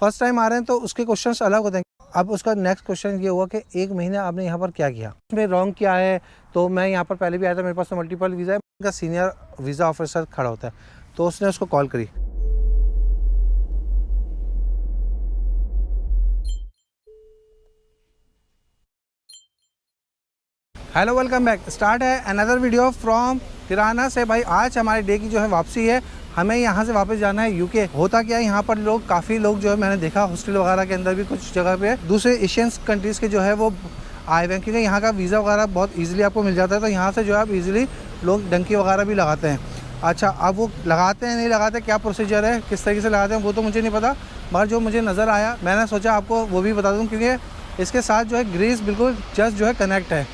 First time आ रहे हैं तो उसके क्वेश्चंस अलग होते हैं। अब उसका नेक्स्ट क्वेश्चन ये हुआ कि 1 महीने आपने यहाँ पर क्या किया, उसमें रॉन्ग क्या है। तो मैं यहाँ पर पहले भी आया था, मेरे पास तो मल्टीपल वीज़ा है। उनका सीनियर वीज़ा ऑफिसर खड़ा होता है, तो उसने उसको कॉल करी। Hello, welcome back. स्टार्ट है अनदर वीडियो फ्रॉम तिराना से। भाई आज हमारे डे की जो है वापसी है, हमें यहाँ से वापस जाना है यूके। होता क्या है, यहाँ पर लोग काफ़ी लोग जो है मैंने देखा हॉस्टल वगैरह के अंदर भी कुछ जगह पे दूसरे एशियन कंट्रीज़ के जो है वो आए हुए हैं, क्योंकि यहाँ का वीज़ा वगैरह बहुत ईजिली आपको मिल जाता है। तो यहाँ से जो है आप ईजिली लोग डंकी वगैरह भी लगाते हैं। अच्छा, अब वो लगाते हैं नहीं लगाते, क्या प्रोसीजर है, किस तरीके से लगाते हैं, वो तो मुझे नहीं पता। मगर जो मुझे नज़र आया मैंने सोचा आपको वो भी बता दूँ, क्योंकि इसके साथ जो है ग्रीस बिल्कुल जस्ट जो है कनेक्ट है।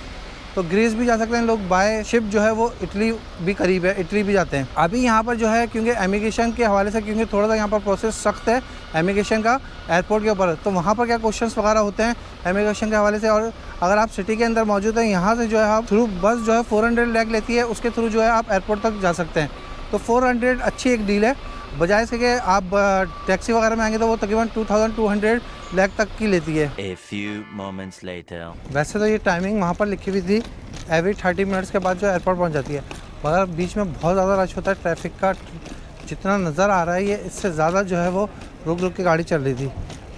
तो ग्रीस भी जा सकते हैं लोग, बाय शिप जो है वो इटली भी करीब है, इटली भी जाते हैं। अभी यहाँ पर जो है क्योंकि इमिग्रेशन के हवाले से, क्योंकि थोड़ा सा यहाँ पर प्रोसेस सख्त है इमिग्रेशन का एयरपोर्ट के ऊपर, तो वहाँ पर क्या क्वेश्चंस वगैरह होते हैं इमिग्रेशन के हवाले से। और अगर आप सिटी के अंदर मौजूद हैं, यहाँ से जो है आप थ्रू बस जो है 400 लैख लेती है, उसके थ्रू जो है आप एयरपोर्ट तक जा सकते हैं। तो 400 अच्छी एक डील है, बजाय इसके कि आप टैक्सी वगैरह में आएंगे तो वो तकरीबन 2200 लैख तक की लेती है। A few moments later. वैसे तो ये टाइमिंग वहाँ पर लिखी हुई थी, एवरी 30 मिनट्स के बाद जो एयरपोर्ट पहुँच जाती है, मगर बीच में बहुत ज़्यादा रश होता है ट्रैफिक का। जितना नज़र आ रहा है ये इससे ज़्यादा जो है वो रुक रुक के गाड़ी चल रही थी।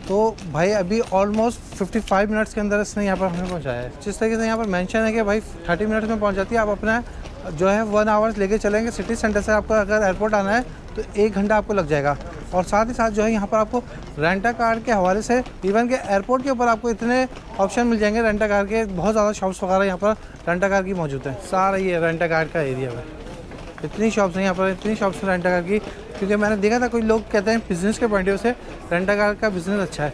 तो भाई अभी ऑलमोस्ट 55 मिनट्स के अंदर इसने यहाँ पर हमें पहुँचाया है। जिस तरीके से यहाँ पर मेंशन है कि भाई 30 मिनट्स में पहुँच जाती है, आप अपना जो है 1 आवर्स लेके चलेंगे। सिटी सेंटर से आपको अगर एयरपोर्ट आना है तो 1 घंटा आपको लग जाएगा। और साथ ही साथ जो है यहाँ पर आपको रेंटा कार के हवाले से, इवन के एयरपोर्ट के ऊपर आपको इतने ऑप्शन मिल जाएंगे रेंटा कार के। बहुत ज़्यादा शॉप्स वगैरह यहाँ पर रेंटा कार की मौजूद है। सारा ये रेंटा कार का एरिया है, इतनी शॉप्स हैं यहाँ पर, इतनी शॉप्स हैं रेंटा कार की। क्योंकि मैंने देखा था कोई लोग कहते हैं बिज़नेस के पॉइंट ऑफ व्यू से रेंटा कार का बिज़नेस अच्छा है।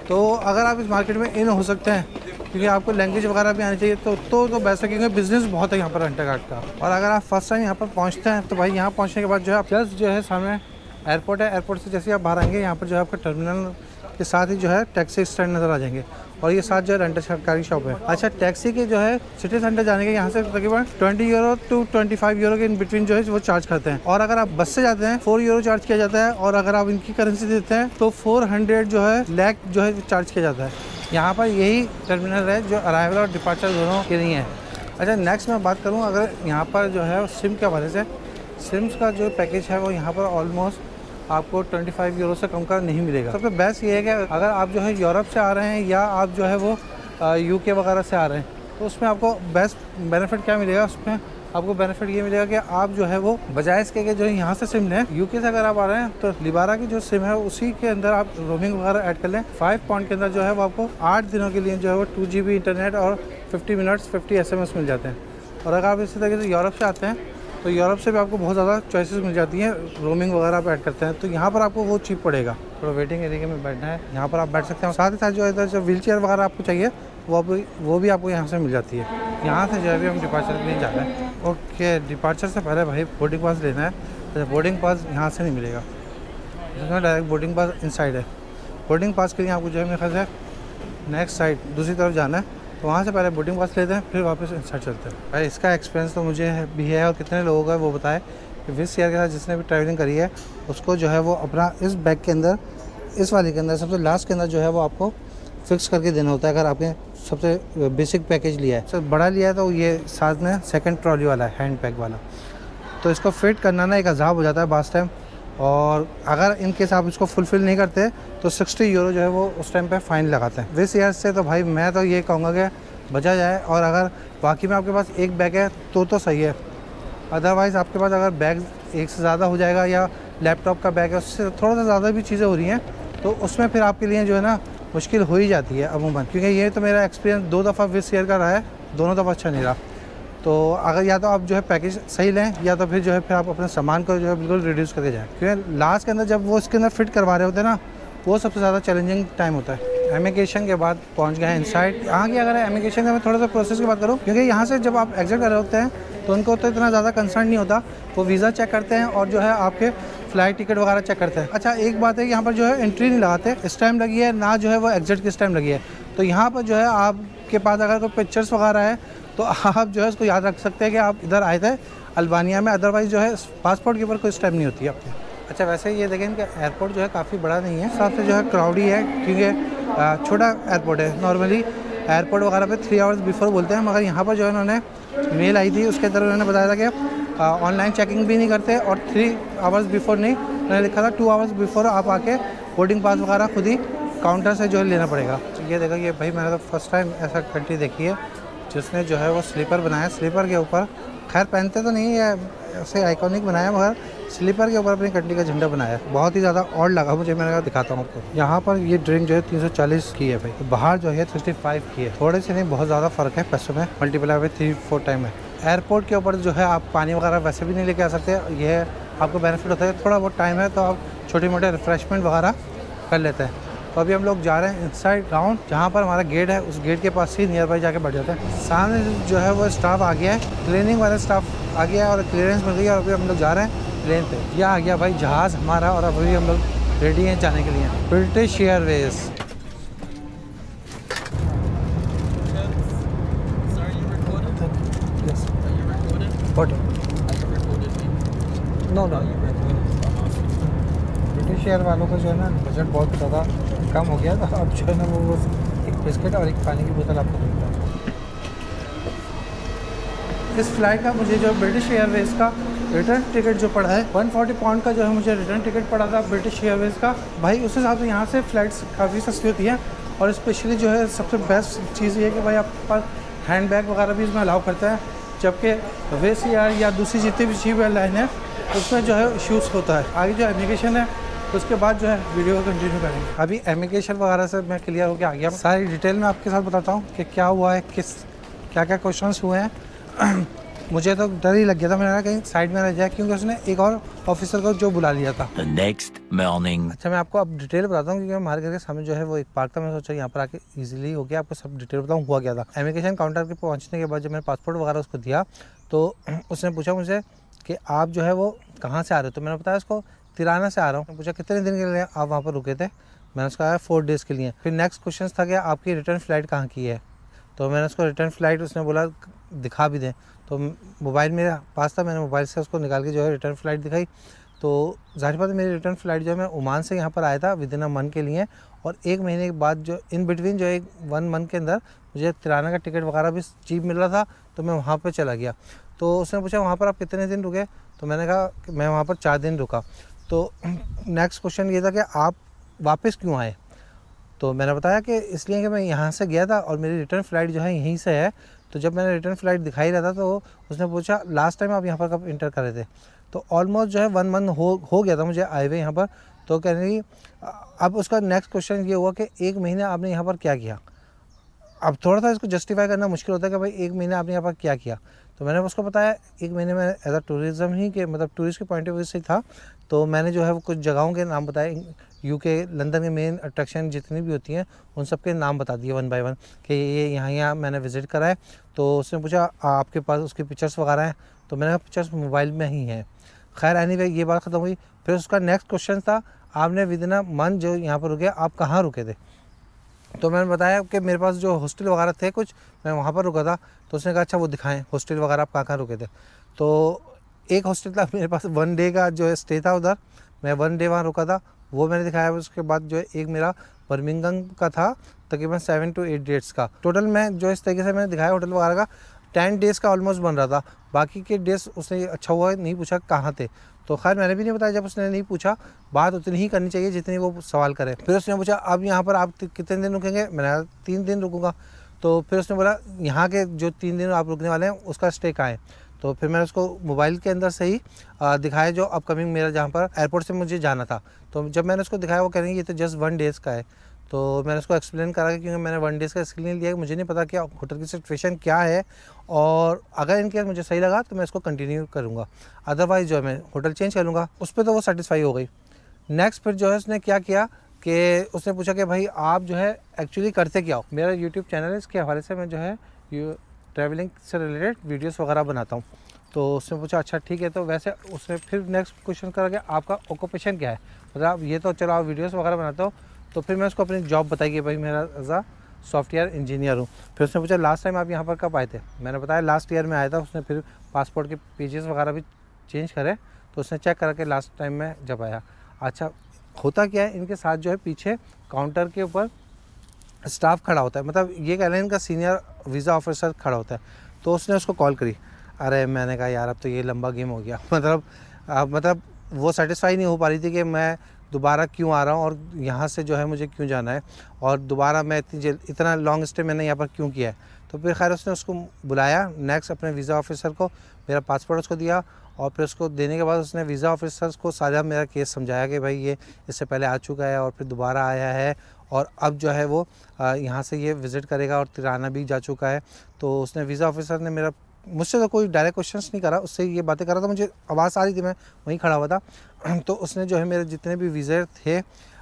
तो अगर आप इस मार्केट में इन हो सकते हैं, क्योंकि आपको लैंग्वेज वगैरह भी आनी चाहिए, तो बेस्ट है, क्योंकि बिज़नेस बहुत है यहाँ पर रेंटा कार का। और अगर आप फर्स्ट टाइम यहाँ पर पहुँचते हैं तो भाई यहाँ पहुँचने के बाद जो है आप जस्ट जो है सामने एयरपोर्ट है, एयरपोर्ट से जैसे आप बाहर आएंगे यहाँ पर जो है आपका टर्मिनल के साथ ही जो है टैक्सी स्टैंड नज़र आ जाएंगे। और ये साथ जो है रेंटल कार की शॉप है। अच्छा, टैक्सी के जो है सिटी सेंटर जाने के यहाँ से तकरीबन 20 यूरो टू 25 यूरो के इन बिटवीन जो है वो चार्ज करते हैं। और अगर आप बस से जाते हैं 4 यूरो चार्ज किया जाता है। और अगर आप इनकी करेंसी देते हैं तो 400 जो है लैख जो है चार्ज किया जाता है। यहाँ पर यही टर्मिनल है जो अराइवल और डिपार्चर दोनों के लिए है। अच्छा, नेक्स्ट मैं बात करूँ अगर यहाँ पर जो है सिम के हवाले से, सिम्स का जो पैकेज है वो यहाँ पर ऑलमोस्ट आपको 25 यूरो से कम का नहीं मिलेगा। सबसे बेस्ट ये है कि अगर आप जो है यूरोप से आ रहे हैं या आप जो है वो यूके वगैरह से आ रहे हैं, तो उसमें आपको बेस्ट बेनिफिट क्या मिलेगा, उसमें आपको बेनिफिट ये मिलेगा कि आप जो है वो बजाय इसके जो है यहाँ से सिम लें, यूके से अगर आप आ रहे हैं तो लिबारा की जो सिम है उसी के अंदर आप रोमिंग वगैरह ऐड कर लें। 5 पाउंड के अंदर जो है वो आपको 8 दिनों के लिए जो है वो 2 GB इंटरनेट और 50 मिनट्स 50 SMS मिल जाते हैं। और अगर आप इसी तरीके से यूरोप से आते हैं तो यूरोप से भी आपको बहुत ज़्यादा चॉइसेस मिल जाती हैं, रोमिंग वगैरह आप ऐड करते हैं, तो यहाँ पर आपको वो चीप पड़ेगा। थोड़ा वेटिंग एरिया में बैठना है, यहाँ पर आप बैठ सकते हैं। साथ ही साथ जो इधर जो व्हील चेयर वगैरह आपको चाहिए वो भी आपको यहाँ से मिल जाती है। यहाँ से जो है हम डिपार्चर के लिए जा रहे हैं। ओके, डिपार्चर से पहले भाई बोर्डिंग पास लेना है। तो बोर्डिंग पास यहाँ से नहीं मिलेगा, इसमें डायरेक्ट बोर्डिंग पास इनसाइड है। बोर्डिंग पास के लिए आपको जो है मेरे ख्याल से नेक्स्ट साइड दूसरी तरफ जाना है, तो वहाँ से पहले बोर्डिंग पास लेते हैं, फिर वापस इनसाइड चलते हैं। भाई इसका एक्सपीरियंस तो मुझे भी है, और कितने लोगों का वो बताए कि विस एयर के साथ जिसने भी ट्रैवलिंग करी है उसको जो है वो अपना इस बैग के अंदर, इस वाले के अंदर सबसे लास्ट के अंदर जो है वो आपको फिक्स करके देना होता है। अगर आपने सबसे बेसिक पैकेज लिया है, सबसे बड़ा लिया है, तो ये साथ में सेकेंड ट्रॉली वाला है, हैंड बैग वाला, तो इसको फिट करना ना एक अजाब हो जाता है बास टाइम। और अगर इन केस आप इसको फुलफ़िल नहीं करते तो 60 यूरो जो है वो उस टाइम पे फ़ाइन लगाते हैं। विस एयर से तो भाई मैं तो ये कहूँगा कि बचा जाए। और अगर बाकी में आपके पास एक बैग है तो सही है, अदरवाइज़ आपके पास अगर बैग एक से ज़्यादा हो जाएगा या लैपटॉप का बैग है उससे थोड़ा सा ज़्यादा भी चीज़ें हो रही हैं, तो उसमें फिर आपके लिए जो है ना मुश्किल हो ही जाती है अमूमन। क्योंकि ये तो मेरा एक्सपीरियंस 2 दफ़ा विस एयर का रहा है, दोनों दफ़ा अच्छा नहीं रहा। तो अगर या तो आप जो है पैकेज सही लें, या तो फिर जो है फिर आप अपने सामान को जो है बिल्कुल रिड्यूस करके जाएँ। क्योंकि लास्ट के अंदर जब वो इसके अंदर फिट करवा रहे होते हैं ना, वो सबसे ज़्यादा चैलेंजिंग टाइम होता है। इमिग्रेशन के बाद पहुंच गए हैं इनसाइड। यहाँ की अगर इमिग्रेशन का मैं थोड़ा सा प्रोसेस की बात करूँ, क्योंकि यहाँ से जब आप एग्जिट कर रहे होते हैं तो उनको तो इतना ज़्यादा कंसर्न नहीं होता, वो वीज़ा चेक करते हैं और जो है आपके फ़्लाइट टिकट वगैरह चेक करते हैं। अच्छा, एक बात है कि यहाँ पर जो है एंट्री नहीं लगाते, इस टाइम लगी है ना जो है वो एग्जिट किस टाइम लगी है। तो यहाँ पर जो है आपके पास अगर कोई पिक्चर्स वगैरह है तो आप जो है उसको याद रख सकते हैं कि आप इधर आए थे अल्बानिया में। अदरवाइज़ जो है पासपोर्ट के ऊपर कोई स्टैम्प नहीं होती है आपके। अच्छा वैसे ये देखें कि एयरपोर्ट जो है काफ़ी बड़ा नहीं है, हिसाब से जो है क्राउडी है क्योंकि छोटा एयरपोर्ट है। नॉर्मली एयरपोर्ट वगैरह पे 3 आवर्स बिफोर बोलते हैं, मगर यहाँ पर जो है उन्होंने मेल आई थी उसके अंदर उन्होंने बताया था कि ऑनलाइन चेकिंग भी नहीं करते और 3 आवर्स बिफोर नहीं, उन्होंने लिखा था 2 आवर्स बिफोर आप आके बोर्डिंग पास वगैरह खुद ही काउंटर से जो है लेना पड़ेगा। ये देखा कि भाई मैंने तो फर्स्ट टाइम ऐसा कंट्री देखी है जिसने जो है वो स्लीपर बनाया, स्लीपर के ऊपर खैर पहनते तो नहीं है, ऐसे आइकॉनिक बनाया मगर स्लीपर के ऊपर अपनी कंट्री का झंडा बनाया है। बहुत ही ज़्यादा ऑड लगा मुझे, मैंने कहा दिखाता हूँ आपको। यहाँ पर ये ड्रिंक जो है 340 की है भाई, तो बाहर जो है 65 की है। थोड़े से नहीं बहुत ज़्यादा फ़र्क है पैसों में, मल्टीप्लाई बाई 3-4 टाइम है। एयरपोर्ट के ऊपर जो है आप पानी वगैरह वैसे भी नहीं लेके आ सकते, ये आपको बेनिफिट होता है। थोड़ा बहुत टाइम है तो आप छोटे मोटे रिफ्रेशमेंट वगैरह कर लेते हैं। तो अभी हम लोग जा रहे हैं इनसाइड राउंड, जहाँ पर हमारा गेट है उस गेट के पास ही नियर बाई जाके बैठ जाते हैं। सामने जो है वो स्टाफ आ गया है, क्लीनिंग वाला स्टाफ आ गया है और क्लियरेंस मिल गई है और अभी हम लोग जा रहे हैं प्लेन पे। यह आ गया भाई जहाज़ हमारा और अभी हम लोग रेडी हैं जाने के लिए British Airways. No no British air वालों को जो है ना बजट बहुत ज़्यादा कम हो गया, तो अब जो है ना वो एक बिस्किट और एक पानी की बोतल आपको मिलता है। इस फ्लाइट का मुझे जो ब्रिटिश एयरवेज़ का रिटर्न टिकट जो पड़ा है 140 पाउंड का जो है मुझे रिटर्न टिकट पड़ा था ब्रिटिश एयरवेज़ का। भाई उस हिसाब से यहाँ से फ़्लाइट्स काफ़ी सस्ती होती हैं और स्पेशली जो है सबसे बेस्ट चीज़ ये है कि भाई आपके पास हैंड बैग वगैरह भी इसमें अलाउ करता है, जबकि वेस एयर या दूसरी जितनी भी चीप एयरलाइन है उसमें जो है इश्यूज़ होता है। आगे जो इमिग्रेशन है उसके बाद जो है वीडियो को कंटिन्यू करेंगे। अभी इमिग्रेशन वगैरह से मैं क्लियर होकर आ गया, सारी डिटेल में आपके साथ बताता हूँ कि क्या हुआ है, क्या क्या क्वेश्चंस हुए हैं। मुझे तो डर ही लग गया था, मैंने कहीं साइड में रह जाए क्योंकि उसने एक और ऑफिसर को जो बुला लिया था। The next morning. अच्छा मैं आपको अब डिटेल बताता हूँ क्योंकि हमारे घर के सामने जो है वो एक पार्क था, मैं सोचा यहाँ पर आके इजीली हो गया आपको सब डिटेल बताऊँ हुआ क्या था। इमिग्रेशन काउंटर के पहुँचने के बाद जब मैंने पासपोर्ट वगैरह उसको दिया तो उसने पूछा मुझे कि आप जो है वो कहाँ से आ रहे हो, तो मैंने बताया उसको तिराना से आ रहा हूँ। पूछा कितने दिन के लिए आप वहाँ पर रुके थे, मैंने उसको आया 4 डेज़ के लिए। फिर नेक्स्ट क्वेश्चन था कि आपकी रिटर्न फ़्लाइट कहाँ की है, तो मैंने उसको रिटर्न फ़्लाइट उसने बोला दिखा भी दें, तो मोबाइल मेरे पास था, मैंने मोबाइल से उसको निकाल के जो है रिटर्न फ़्लाइट दिखाई। तो ज़ाहिर बात है मेरी रिटर्न फ़्लाइट जो है मैं ओमान से यहाँ पर आया था विदिन अ मंथ के लिए, और 1 महीने के बाद जो इन बिटवीन जो 1 मंथ के अंदर मुझे तिराना का टिकट वगैरह भी चीप मिल रहा था, तो मैं वहाँ पर चला गया। तो उसने पूछा वहाँ पर आप कितने दिन रुके, तो मैंने कहा कि मैं वहाँ पर 4 दिन रुका। तो नेक्स्ट क्वेश्चन ये था कि आप वापस क्यों आए, तो मैंने बताया कि इसलिए कि मैं यहाँ से गया था और मेरी रिटर्न फ़्लाइट जो है यहीं से है। तो जब मैंने रिटर्न फ़्लाइट दिखाई रहा था तो उसने पूछा लास्ट टाइम आप यहाँ पर कब इंटर कर रहे थे, तो ऑलमोस्ट जो है 1 मंथ हो गया था मुझे आए हुए यहाँ पर। तो कह रही अब उसका नेक्स्ट क्वेश्चन ये हुआ कि 1 महीने आपने यहाँ पर क्या किया। अब थोड़ा सा इसको जस्टिफाई करना मुश्किल होता है कि भाई 1 महीने आपने यहाँ पर क्या किया, तो मैंने उसको बताया 1 महीने में एज अ टूरिज़्म ही के मतलब टूरिस्ट के पॉइंट ऑफ व्यू से था। तो मैंने जो है वो कुछ जगहों के नाम बताए, यूके लंदन के मेन अट्रैक्शन जितनी भी होती हैं उन सब के नाम बता दिए 1 बाय 1 कि ये यहाँ मैंने विज़िट करा है। तो उसने पूछा आपके पास उसकी पिक्चर्स वगैरह हैं, तो मैंने कहा पिक्चर्स मोबाइल में ही हैं। खैर एनीवे ये बात ख़त्म हुई। फिर उसका नेक्स्ट क्वेश्चन था आपने विदिन अ मंथ जो यहाँ पर रुके आप कहाँ रुके थे, तो मैंने बताया कि मेरे पास जो हॉस्टल वगैरह थे कुछ मैं वहाँ पर रुका था। तो उसने कहा अच्छा वो दिखाएं हॉस्टल वगैरह आप कहाँ रुके थे। तो एक हॉस्टल था मेरे पास 1 डे का जो है स्टे था उधर, मैं 1 डे वहाँ रुका था, वो मैंने दिखाया। उसके बाद जो है एक मेरा बर्मिंघम का था तकरीबन 7 to 8 डेज़ का। टोटल मैं जो इस तरीके से मैंने दिखाया होटल वगैरह का 10 डेज़ का ऑलमोस्ट बन रहा था। बाकी के डेज़ उसने अच्छा हुआ नहीं पूछा कहाँ थे, तो खैर मैंने भी नहीं बताया, जब उसने नहीं पूछा बात उतनी ही करनी चाहिए जितनी वो सवाल करे। फिर उसने पूछा अब यहाँ पर आप कितने दिन रुकेंगे, मैंने 3 दिन रुकूंगा। तो फिर उसने बोला यहाँ के जो 3 दिन आप रुकने वाले हैं उसका स्टे कहाँ है, तो फिर मैंने उसको मोबाइल के अंदर से ही दिखाया जो अपकमिंग मेरा जहाँ पर एयरपोर्ट से मुझे जाना था। तो जब मैंने उसको दिखाया वो कह रही है ये तो जस्ट 1 डेज़ का है। तो मैंने उसको एक्सप्लेन करा कि क्योंकि मैंने 1 डेज़ का इसलिए लिया मुझे नहीं पता कि होटल की सिचुएशन क्या है, और अगर इनकेस मुझे सही लगा तो मैं इसको कंटिन्यू करूँगा, अदरवाइज़ जो है मैं होटल चेंज कर लूँगा। उस पर तो वो सेटिस्फाई हो गई। नेक्स्ट फिर जो है उसने क्या किया कि उसने पूछा कि भाई आप जो है एक्चुअली करते क्या हो। मेरा यूट्यूब चैनल है, इसके हवाले से मैं जो है ट्रैवलिंग से रिलेटेड वीडियोस वगैरह बनाता हूँ। तो उसने पूछा अच्छा ठीक है, तो वैसे उसने फिर नेक्स्ट क्वेश्चन करा कि आपका ऑक्यूपेशन क्या है, मतलब ये तो चलो आप वीडियोस वगैरह बनाते हो। तो फिर मैं उसको अपनी जॉब बताई कि भाई मेरा एज आ सॉफ्टवेयर इंजीनियर हूँ। फिर उसने पूछा लास्ट टाइम आप यहाँ पर कब आए थे, मैंने बताया लास्ट ईयर में आया था। उसने फिर पासपोर्ट के पेजेस वगैरह भी चेंज करे, तो तो उसने चेक करा के लास्ट टाइम में जब आया। अच्छा होता क्या है, इनके साथ जो है पीछे काउंटर के ऊपर स्टाफ खड़ा होता है, मतलब ये कह लें इनका सीनियर वीज़ा ऑफिसर खड़ा होता है। तो उसने उसको कॉल करी। अरे मैंने कहा यार अब तो ये लंबा गेम हो गया मतलब वो सेटिस्फाई नहीं हो पा रही थी कि मैं दोबारा क्यों आ रहा हूँ और यहाँ से जो है मुझे क्यों जाना है और दोबारा मैं इतना लॉन्ग स्टे मैंने यहाँ पर क्यों किया है। तो फिर खैर उसने उसको बुलाया नेक्स्ट अपने वीज़ा ऑफिसर को, मेरा पासपोर्ट उसको दिया और फिर उसको देने के बाद उसने वीज़ा ऑफिसर को सारा मेरा केस समझाया कि भाई ये इससे पहले आ चुका है और फिर दोबारा आया है और अब जो है वो यहाँ से ये विज़िट करेगा और तिराना भी जा चुका है। तो उसने वीज़ा ऑफिसर ने मुझसे तो कोई डायरेक्ट क्वेश्चंस नहीं करा, उससे ये बातें कर रहा था, मुझे आवाज़ आ रही थी, मैं वहीं खड़ा हुआ था। तो उसने जो है मेरे जितने भी वीज़े थे,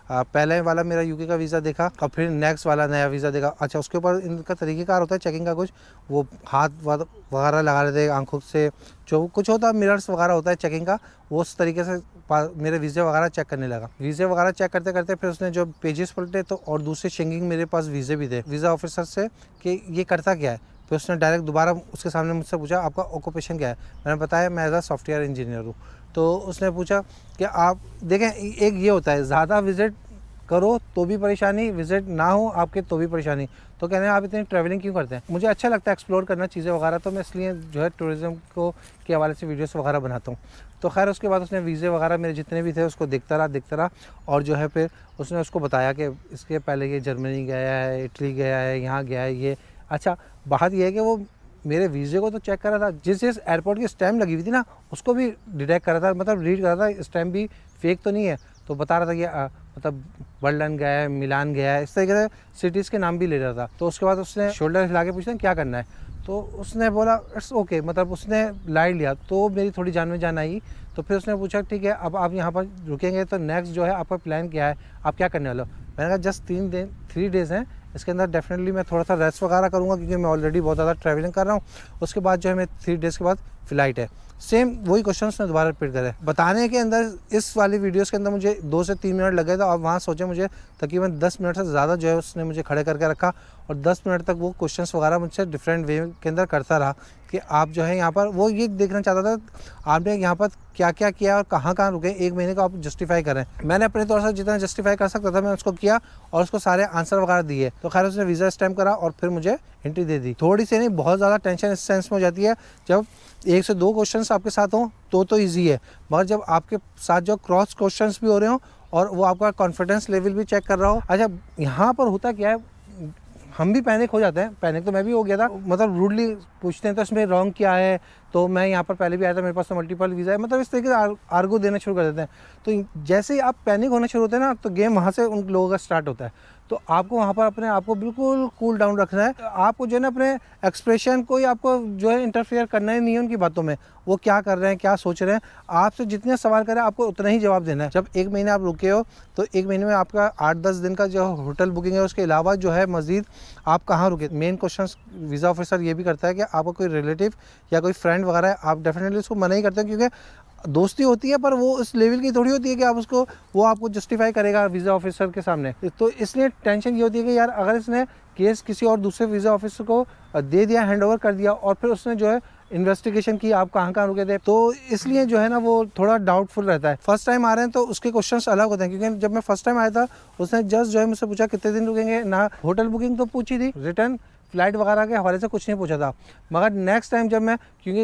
पहले वाला मेरा यूके का वीज़ा देखा और फिर नेक्स्ट वाला नया वीज़ा देखा। अच्छा उसके ऊपर इनका तरीक़ेकार होता है चेकिंग का, कुछ वो हाथ वगैरह लगा रहे थे आंखों से, जो कुछ होता है मिरर्स वगैरह होता है चेकिंग का, वो उस तरीके से मेरे वीज़े वगैरह चेक करने लगा। वीज़े वगैरह चेक करते करते फिर उसने जो पेजेस पलटे तो और दूसरे शेंगिंग मेरे पास वीज़े भी थे वीज़ा ऑफिसर से कि ये करता क्या है। फिर उसने डायरेक्ट दोबारा उसके सामने मुझसे पूछा आपका ऑक्यूपेशन क्या है। मैंने बताया मैं एज अ सॉफ्टवेयर इंजीनियर हूँ। तो उसने पूछा कि आप देखें, एक ये होता है ज़्यादा विज़िट करो तो भी परेशानी, विज़िट ना हो आपके तो भी परेशानी। तो कहने आप इतनी ट्रैवलिंग क्यों करते हैं। मुझे अच्छा लगता है एक्सप्लोर करना चीज़ें वगैरह, तो मैं इसलिए जो है टूरिज़्म को के हवाले से वीडियोस वगैरह बनाता हूँ। तो खैर उसके बाद उसने वीज़े वगैरह मेरे जितने भी थे उसको देखता रहा और जो है फिर उसने उसको बताया कि इसके पहले ये जर्मनी गया है, इटली गया है, यहाँ गया है ये। अच्छा बात यह है कि वो मेरे वीज़े को तो चेक कर रहा था, जिस एयरपोर्ट की स्टैम्प लगी हुई थी ना उसको भी डिटेक्ट कर रहा था, मतलब रीड कर रहा था स्टैम्प भी फेक तो नहीं है। तो बता रहा था कि मतलब बर्लिन गया है, मिलान गया है, इस तरीके से सिटीज़ के नाम भी ले रहा था। तो उसके बाद उसने शोल्डर हिला के पूछा क्या करना है। तो उसने बोला इट्स ओके, मतलब उसने लाइट लिया। तो मेरी थोड़ी जान में जान आई। तो फिर उसने पूछा ठीक है अब आप यहाँ पर रुकेंगे तो नेक्स्ट जो है आपका प्लान क्या है, आप क्या करने वाले हो। मैंने कहा जस्ट 3 डेज़ हैं, इसके अंदर डेफिनेटली मैं थोड़ा सा रेस्ट वगैरह करूँगा क्योंकि मैं ऑलरेडी बहुत ज़्यादा ट्रैवलिंग कर रहा हूँ। उसके बाद जो है मैं 3 डेज़ के बाद फ़्लाइट है। सेम वही क्वेश्चन उसने दोबारा रिपीट करे बताने के अंदर। इस वाली वीडियोस के अंदर मुझे 2 से 3 मिनट लगे थे और वहाँ सोचे मुझे तकरीबन 10 मिनट से ज़्यादा जो है उसने मुझे खड़े करके रखा और 10 मिनट तक वो क्वेश्चंस वगैरह मुझसे डिफरेंट वे के अंदर करता रहा कि आप जो है यहाँ पर, वो ये देखना चाहता था आपने यहाँ पर क्या क्या किया और कहाँ कहाँ रुके, 1 महीने का आप जस्टिफाई करें। मैंने अपने तौर से जितना जस्टिफाई कर सकता था मैं उसको किया और उसको सारे आंसर वगैरह दिए। तो खैर उसने वीज़ा स्टैम्प करा और फिर मुझे एंट्री दे दी। थोड़ी सी नहीं बहुत ज़्यादा टेंशन इस सेंस में हो जाती है जब 1 से 2 क्वेश्चन आपके साथ हों तो ईजी है, मगर जब आपके साथ जो क्रॉस क्वेश्चन भी हो रहे हो और वो आपका कॉन्फिडेंस लेवल भी चेक कर रहा हो। अच्छा यहाँ पर होता क्या है, हम भी पैनिक हो जाते हैं, पैनिक तो मैं भी हो गया था, मतलब रूडली पूछते हैं तो इसमें रॉन्ग क्या है, तो मैं यहाँ पर पहले भी आया था, मेरे पास तो मल्टीपल वीज़ा है, मतलब इस तरीके से आर्गू देना शुरू कर देते हैं। तो जैसे ही आप पैनिक होना शुरू होते हैं ना तो गेम वहाँ से उन लोगों का स्टार्ट होता है। तो आपको वहाँ पर अपने आप को बिल्कुल कूल डाउन रखना है। आपको जो है ना अपने एक्सप्रेशन को ही आपको जो है इंटरफेयर करना ही नहीं है उनकी बातों में, वो क्या कर रहे हैं क्या सोच रहे हैं। आपसे जितने सवाल करें आपको उतना ही जवाब देना है। जब 1 महीने आप रुके हो तो 1 महीने में आपका 8-10 दिन का जो होटल बुकिंग है, उसके अलावा जो है मज़ीद आप कहाँ रुके। मेन क्वेश्चन वीज़ा ऑफिसर ये भी करता है कि आपका कोई रिलेटिव या कोई फ्रेंड वगैरह है, आप डेफिनेटली उसको मना ही करते हैं क्योंकि दोस्ती होती है पर वो इस लेवल की थोड़ी होती है कि आप उसको वो आपको जस्टिफाई करेगा वीज़ा ऑफिसर के सामने। तो इसलिए टेंशन ये होती है कि यार अगर इसने केस किसी और दूसरे वीज़ा ऑफिसर को दे दिया, हैंड ओवर कर दिया और फिर उसने जो है इन्वेस्टिगेशन की आप कहाँ रुके थे, तो इसलिए जो है ना वो थोड़ा डाउटफुल रहता है। फर्स्ट टाइम आ रहे हैं तो उसके क्वेश्चंस अलग होते हैं, क्योंकि जब मैं फर्स्ट टाइम आया था उसने जस्ट जो है मुझसे पूछा कितने दिन रुकेंगे, ना होटल बुकिंग तो पूछी थी, रिटर्न फ्लाइट वगैरह के हवाले से कुछ नहीं पूछा था। मगर नेक्स्ट टाइम जब मैं, क्योंकि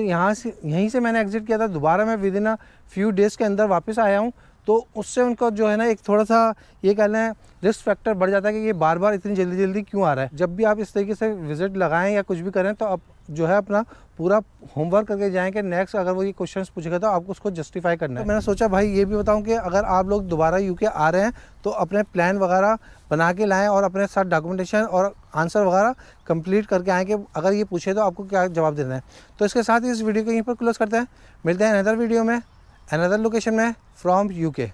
यहीं से मैंने एग्जिट किया था, दोबारा मैं with in a few days के अंदर वापस आया हूँ, तो उससे उनको जो है ना एक थोड़ा सा ये कह लें रिस्क फैक्टर बढ़ जाता है कि ये बार बार इतनी जल्दी जल्दी क्यों आ रहा है। जब भी आप इस तरीके से विज़िट लगाएं या कुछ भी करें तो आप जो है अपना पूरा होमवर्क करके जाएं कि नेक्स्ट अगर वो ये क्वेश्चंस पूछेगा तो आपको उसको जस्टिफाई करना है। तो मैंने सोचा भाई ये भी बताऊं कि अगर आप लोग दोबारा यूके आ रहे हैं तो अपने प्लान वगैरह बना के लाएं और अपने साथ डॉक्यूमेंटेशन और आंसर वगैरह कंप्लीट करके आएँ कि अगर ये पूछे तो आपको क्या जवाब देना है। तो इसके साथ ही इस वीडियो को यहीं पर क्लोज करते हैं, मिलते हैं अनदर वीडियो में अनदर लोकेशन में फ्रॉम यूके।